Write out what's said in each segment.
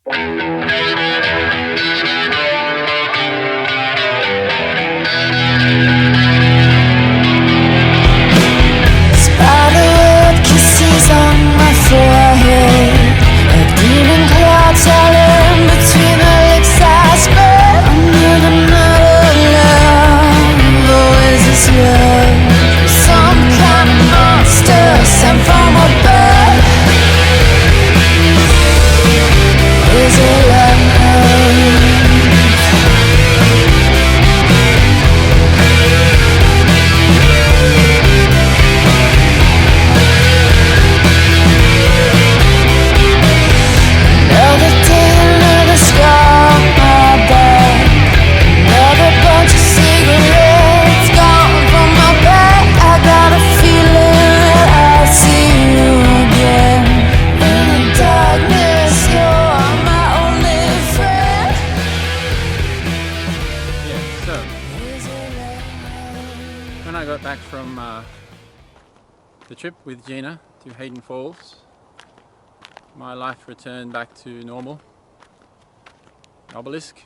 Spiderweb kisses on my forehead. A demon cloud telling between the lips I spread. Under the night of love, always is love. Some kind of monster sent from above. Is it love? When I got back from the trip with Gina to Hayden Falls, my life returned back to normal. Obelisk.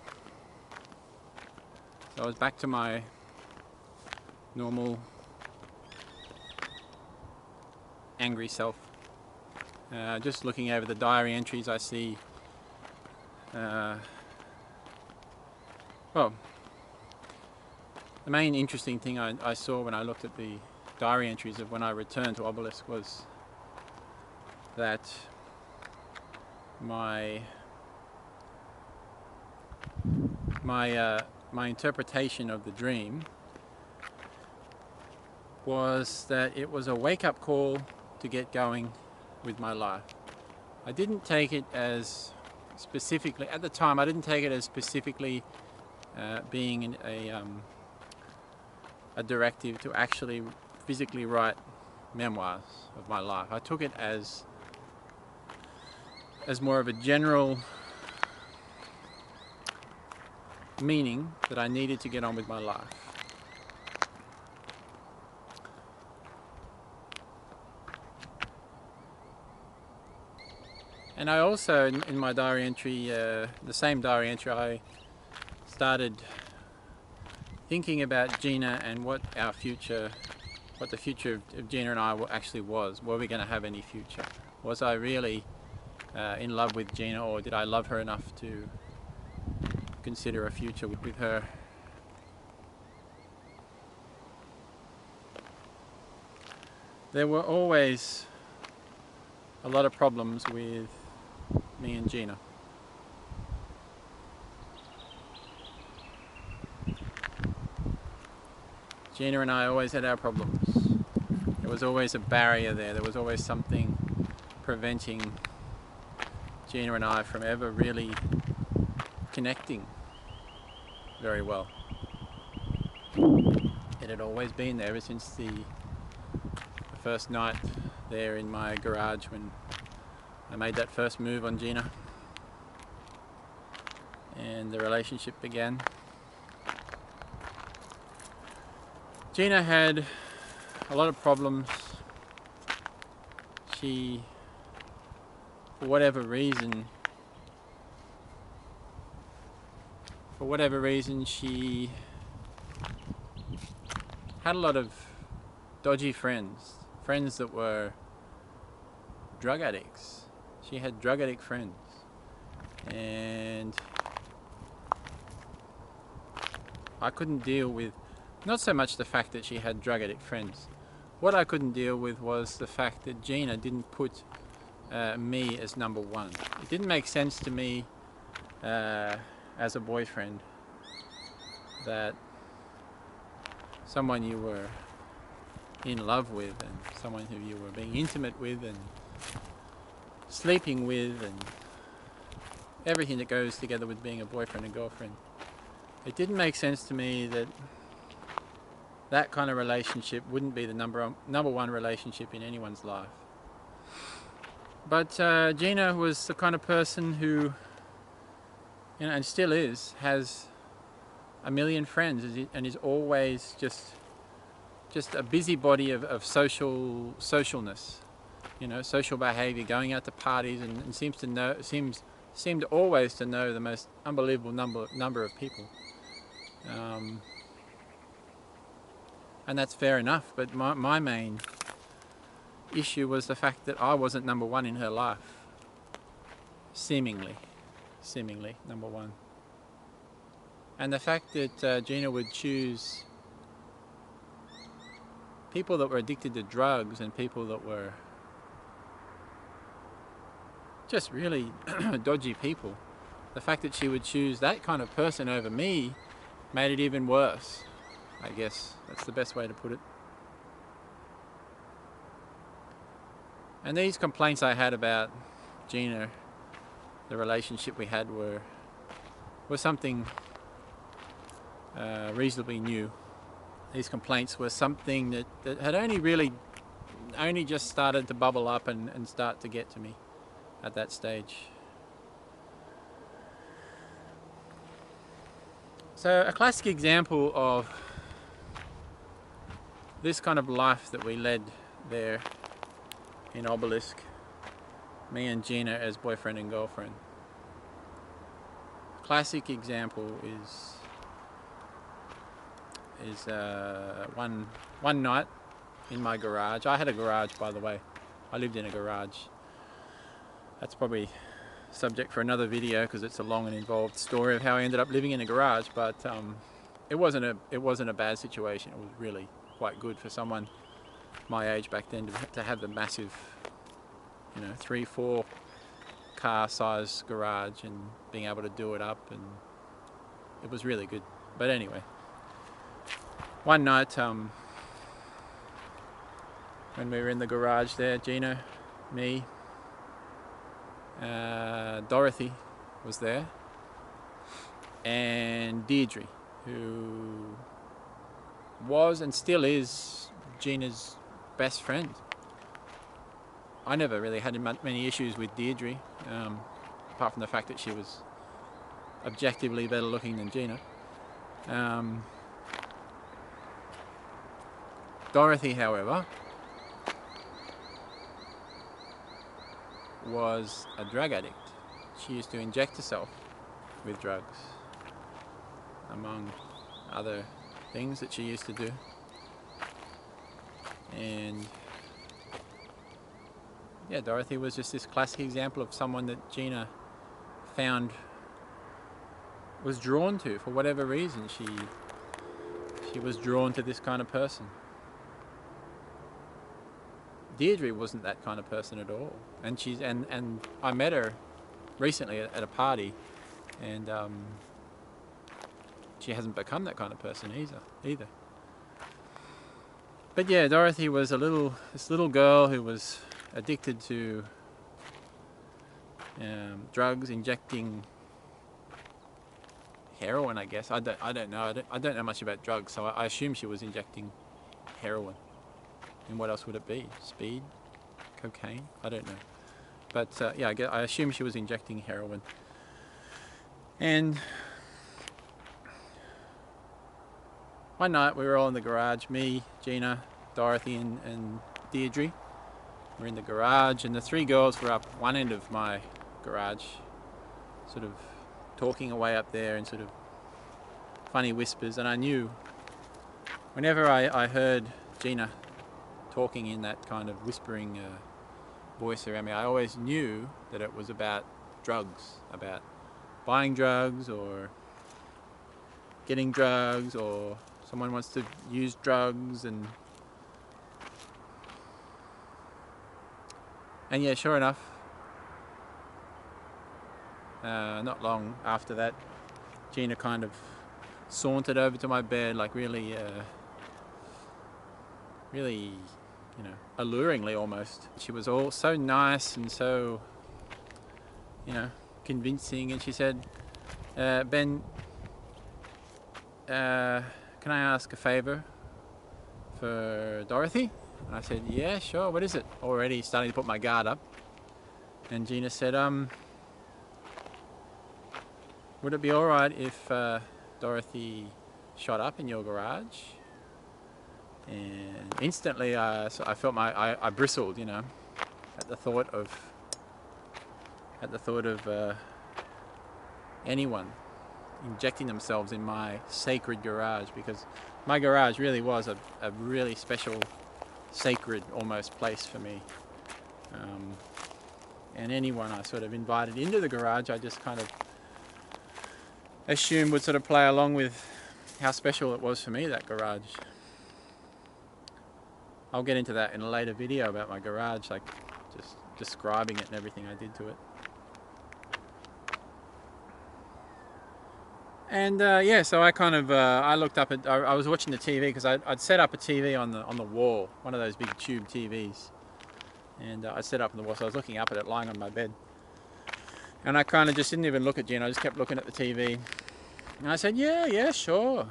So I was back to my normal angry self. Just looking over the diary entries, I see well, the main interesting thing I saw when I looked at the diary entries of when I returned to Obelisk was that my interpretation of the dream was that it was a wake-up call to get going with my life. I didn't take it as specifically, at the time I didn't take it as specifically being a directive to actually physically write memoirs of my life. I took it as more of a general meaning that I needed to get on with my life. And I also, in my diary entry, the same diary entry, I started thinking about Gina and what the future of Gina and I actually was. Were we going to have any future? Was I really in love with Gina, or did I love her enough to consider a future with her? There were always a lot of problems with me and Gina. Gina and I always had our problems. There was always a barrier there. There was always something preventing Gina and I from ever really connecting very well. It had always been there ever since the first night there in my garage when I made that first move on Gina and the relationship began. Gina had a lot of problems. She, for whatever reason, she had a lot of dodgy friends that were drug addicts. She had drug addict friends, and I couldn't deal with not so much the fact that she had drug addict friends. What I couldn't deal with was the fact that Gina didn't put me as number one. It didn't make sense to me as a boyfriend that someone you were in love with and someone who you were being intimate with and sleeping with and everything that goes together with being a boyfriend and girlfriend. It didn't make sense to me that that kind of relationship wouldn't be the number one relationship in anyone's life. But Gina was the kind of person who, you know, and still is, has a million friends and is always just a busybody of socialness, you know, social behaviour, going out to parties, and seems seemed always to know the most unbelievable number of people. And that's fair enough, but my main issue was the fact that I wasn't number one in her life. Seemingly number one. And the fact that Gina would choose people that were addicted to drugs and people that were just really dodgy people, the fact that she would choose that kind of person over me made it even worse. I guess that's the best way to put it. And these complaints I had about Gina, the relationship we had, were something reasonably new. These complaints were something that had only just started to bubble up and start to get to me at that stage. So a classic example of this kind of life that we led there in Obelisk, me and Gina as boyfriend and girlfriend. Classic example is one night in my garage. I had a garage, by the way. I lived in a garage. That's probably subject for another video because it's a long and involved story of how I ended up living in a garage. But it wasn't a bad situation. It was really quite good for someone my age back then to have the massive, 3-4 car size garage and being able to do it up, and it was really good. But anyway, one night when we were in the garage there, Gina, me, Dorothy was there, and Deirdre, who was and still is Gina's best friend. I never really had many issues with Deirdre, apart from the fact that she was objectively better looking than Gina. Dorothy, however, was a drug addict. She used to inject herself with drugs, among other things that she used to do. And yeah, Dorothy was just this classic example of someone that Gina was drawn to for whatever reason. She was drawn to this kind of person. Deirdre wasn't that kind of person at all, and I met her recently at a party, and she hasn't become that kind of person either. But yeah, Dorothy was this little girl who was addicted to drugs, injecting heroin, I guess. I don't know. I don't know much about drugs, so I assume she was injecting heroin. And what else would it be? Speed? Cocaine? I don't know. But yeah, I assume she was injecting heroin. And one night we were all in the garage, me, Gina, Dorothy and Deirdre. We're in the garage, and the three girls were up one end of my garage, sort of talking away up there in sort of funny whispers. And I knew whenever I heard Gina talking in that kind of whispering voice around me, I always knew that it was about drugs, about buying drugs or getting drugs, or someone wants to use drugs. And yeah, sure enough, not long after that, Gina kind of sauntered over to my bed, like really, alluringly almost. She was all so nice and so, convincing. And she said, Ben, can I ask a favor for Dorothy? And I said, yeah, sure, what is it? Already starting to put my guard up. And Gina said, would it be alright if Dorothy shot up in your garage? And instantly I felt I bristled, at the thought of anyone injecting themselves in my sacred garage, because my garage really was a really special, sacred almost place for me. And anyone I sort of invited into the garage, I just kind of assumed would sort of play along with how special it was for me, that garage. I'll get into that in a later video about my garage, like just describing it and everything I did to it. And yeah, so I kind of I looked up at, I was watching the TV because I'd set up a TV on the wall, one of those big tube TVs, and I set up on the wall. So I was looking up at it, lying on my bed, and I kind of just didn't even look at Gina. I just kept looking at the TV, and I said, "Yeah, sure,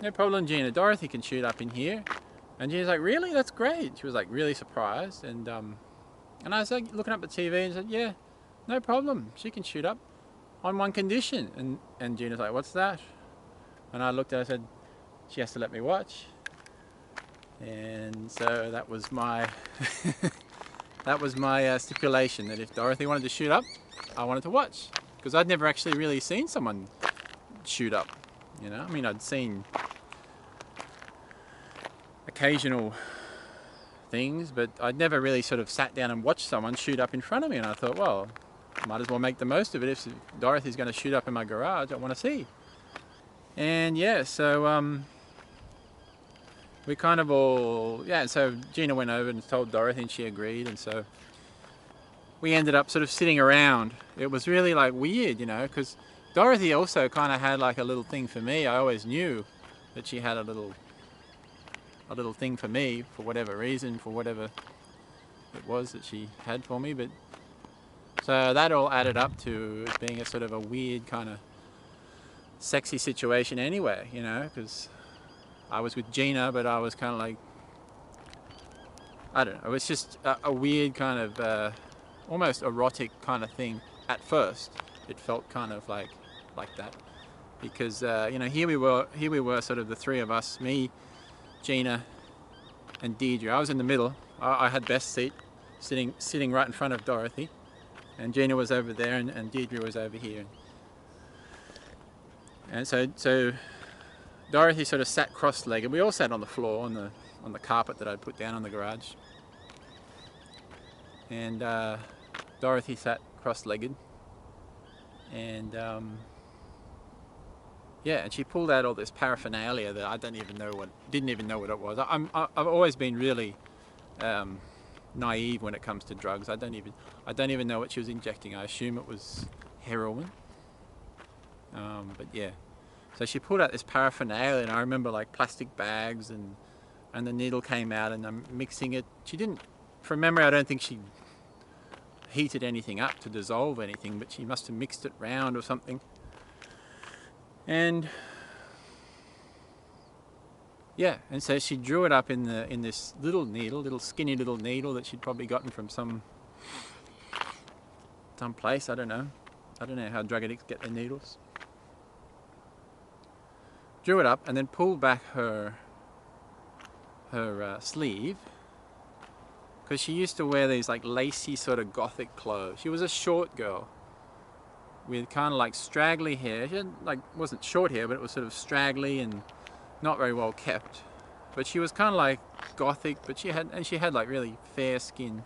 no problem, Gina. Dorothy can shoot up in here." And Gina's like, "Really? That's great." She was like really surprised, and I was like looking up at the TV and said, "Yeah, no problem. She can shoot up. On one condition." And Gina's like, "What's that?" And I looked at her and said, "She has to let me watch." And so that was my that was my stipulation, that if Dorothy wanted to shoot up, I wanted to watch, because I'd never actually really seen someone shoot up, you know. I mean, I'd seen occasional things, but I'd never really sort of sat down and watched someone shoot up in front of me. And I thought, well, might as well make the most of it. If Dorothy's going to shoot up in my garage, I want to see. And yeah, so we kind of all, yeah, so Gina went over and told Dorothy, and she agreed, and so we ended up sort of sitting around. It was really like weird, you know, because Dorothy also kind of had like a little thing for me. I always knew that she had a little thing for me, for whatever reason, for whatever it was that she had for me. But so that all added up to it being a sort of a weird kind of sexy situation anyway, you know, because I was with Gina, but I was kind of like, I don't know, it was just a weird kind of almost erotic kind of thing at first. It felt kind of like that, because you know, here we were sort of the three of us, me, Gina and Deirdre. I was in the middle. I had best seat, sitting right in front of Dorothy, and Gina was over there, and Deirdre was over here. And so Dorothy sort of sat cross-legged. We all sat on the floor, on the carpet that I'd put down on the garage, and Dorothy sat cross-legged, and yeah, and she pulled out all this paraphernalia that I didn't even know what it was. I've always been really naive when it comes to drugs. I don't even know what she was injecting. I assume it was heroin. But yeah, so she pulled out this paraphernalia, and I remember like plastic bags, and the needle came out, and I'm mixing it. She didn't, from memory, I don't think she heated anything up to dissolve anything, but she must have mixed it round or something. And yeah, and so she drew it up in this little skinny little needle that she'd probably gotten from some place. I don't know how drug addicts get their needles. Drew it up and then pulled back her sleeve, because she used to wear these like lacy sort of gothic clothes. She was a short girl with kind of like straggly hair. She had, like, wasn't short hair, but it was sort of straggly and not very well kept. But she was kind of like gothic, but she had like really fair skin,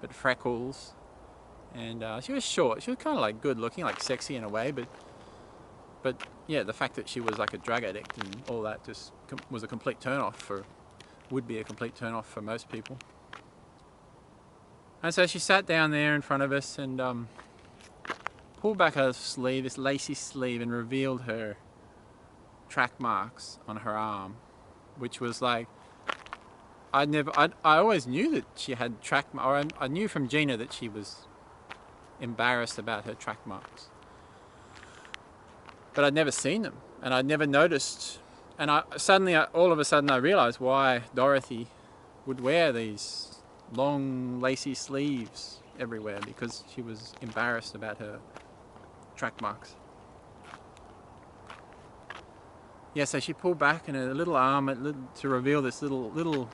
but freckles. And she was short. She was kind of like good looking, like sexy in a way, but yeah, the fact that she was like a drug addict and all that just was a complete would be a complete turn off for most people. And so she sat down there in front of us and pulled back her sleeve, this lacy sleeve, and revealed her track marks on her arm, which was like, I always knew that she had track marks, or I knew from Gina that she was embarrassed about her track marks, but I'd never seen them, and I'd never noticed. And all of a sudden I realized why Dorothy would wear these long lacy sleeves everywhere, because she was embarrassed about her track marks. Yeah, so she pulled back in her little arm to reveal this little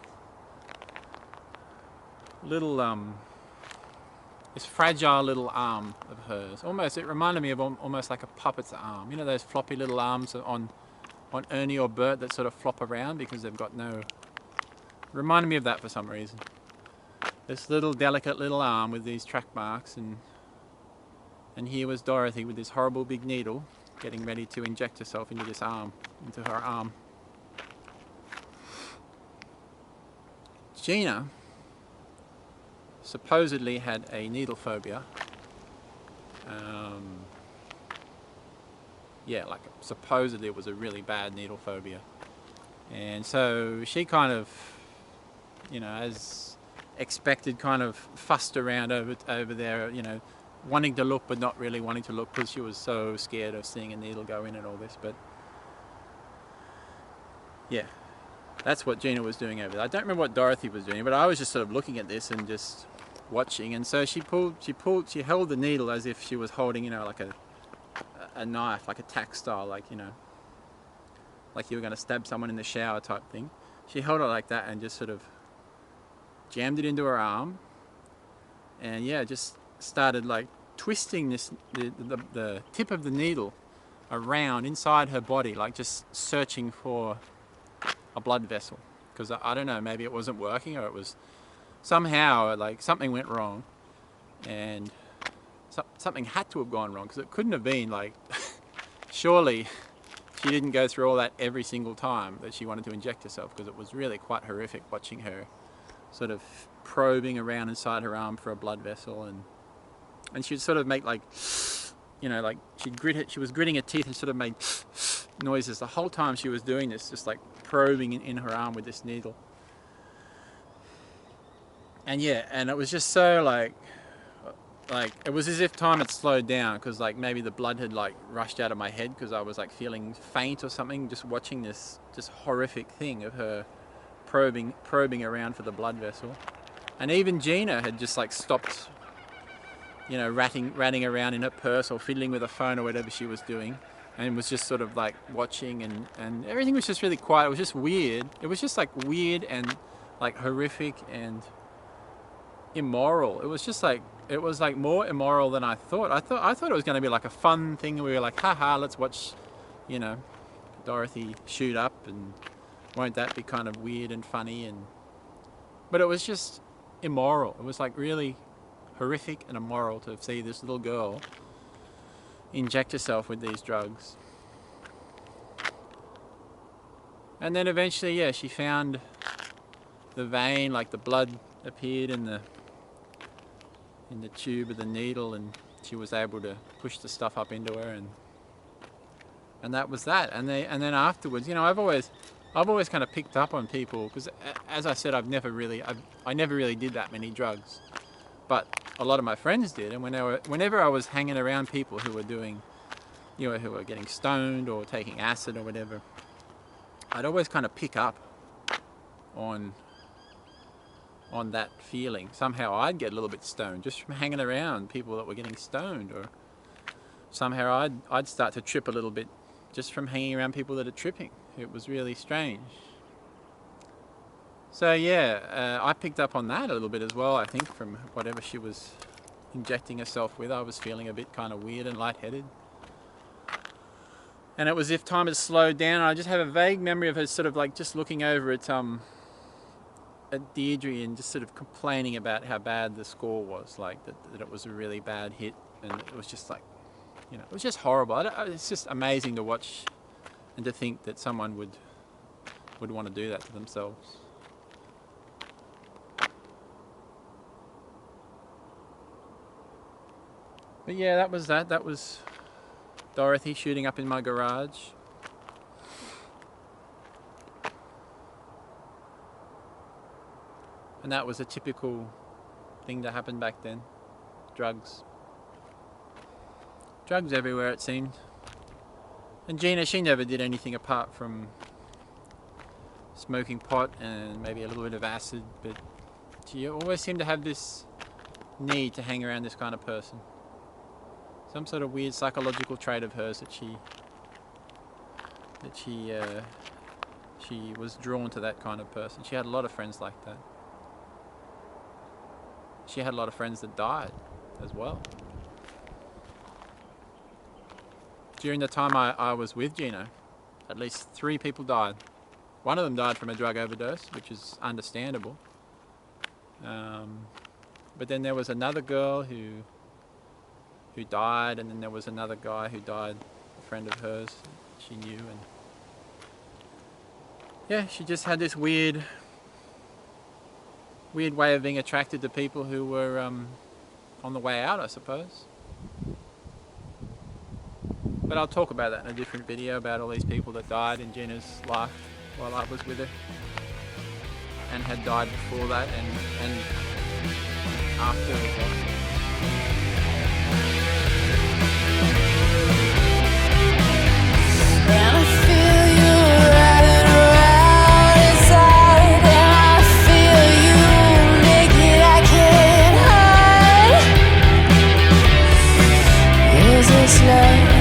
this fragile little arm of hers. Almost, it reminded me of almost like a puppet's arm. You know those floppy little arms on Ernie or Bert that sort of flop around because they've got no... Reminded me of that for some reason. This little delicate little arm with these track marks, and here was Dorothy with this horrible big needle getting ready to inject herself into this arm, into her arm. Gina supposedly had a needle phobia. Yeah, like supposedly it was a really bad needle phobia. And so she kind of, you know, as expected, kind of fussed around over there, you know, wanting to look but not really wanting to look because she was so scared of seeing a needle go in and all this. But yeah, that's what Gina was doing over there. I don't remember what Dorothy was doing, but I was just sort of looking at this and just watching. And so she held the needle as if she was holding, you know, like a knife, like a tack style, like, you know, like you were going to stab someone in the shower type thing. She held it like that and just sort of jammed it into her arm, and yeah, just started like twisting the tip of the needle around inside her body, like just searching for a blood vessel. Because I don't know, maybe it wasn't working, or it was somehow like something went wrong, and something had to have gone wrong, because it couldn't have been like surely she didn't go through all that every single time that she wanted to inject herself, because it was really quite horrific watching her sort of probing around inside her arm for a blood vessel, and she'd sort of make like, you know, like she was gritting her teeth and sort of made noises the whole time she was doing this, just like probing in her arm with this needle. And yeah, and it was just so like it was as if time had slowed down, because like maybe the blood had like rushed out of my head because I was like feeling faint or something, just watching this just horrific thing of her probing around for the blood vessel. And even Gina had just like stopped, you know, ratting around in her purse or fiddling with a phone or whatever she was doing, and was just sort of like watching, and everything was just really quiet. It was just weird. It was just like weird and like horrific and immoral. It was just like, it was like more immoral than I thought. I thought it was going to be like a fun thing. We were like, haha, let's watch, you know, Dorothy shoot up, and won't that be kind of weird and funny? But it was just immoral. It was like really horrific and immoral to see this little girl inject herself with these drugs. And then eventually, yeah, she found the vein, like the blood appeared in the tube of the needle, and she was able to push the stuff up into her, and that was that. And then afterwards, you know, I've always kind of picked up on people, because as I said, I never really did that many drugs, but a lot of my friends did. And whenever I was hanging around people who were doing, you know, who were getting stoned or taking acid or whatever, I'd always kind of pick up on that feeling. Somehow I'd get a little bit stoned just from hanging around people that were getting stoned, or somehow I'd start to trip a little bit just from hanging around people that are tripping. It was really strange. So yeah, I picked up on that a little bit as well, I think, from whatever she was injecting herself with. I was feeling a bit kind of weird and lightheaded. And it was as if time had slowed down. I just have a vague memory of her sort of like just looking over at Deirdre and just sort of complaining about how bad the score was, like that it was a really bad hit, and it was just like, you know, it was just horrible. It's just amazing to watch and to think that someone would want to do that to themselves. But yeah, that was Dorothy shooting up in my garage. And that was a typical thing to happen back then. Drugs. Drugs everywhere, it seemed. And Gina, she never did anything apart from smoking pot and maybe a little bit of acid, but she always seemed to have this need to hang around this kind of person. Some sort of weird psychological trait of hers that she was drawn to that kind of person. She had a lot of friends like that. She had a lot of friends that died as well. During the time I was with Gina, at least 3 people died. One of them died from a drug overdose, which is understandable. But then there was another girl who died, and then there was another guy who died, a friend of hers she knew, and yeah, she just had this weird way of being attracted to people who were on the way out, I suppose. But I'll talk about that in a different video, about all these people that died in Gina's life while I was with her, and had died before that and after as well. And I feel you running around inside, and I feel you naked, I can't hide. Is this love?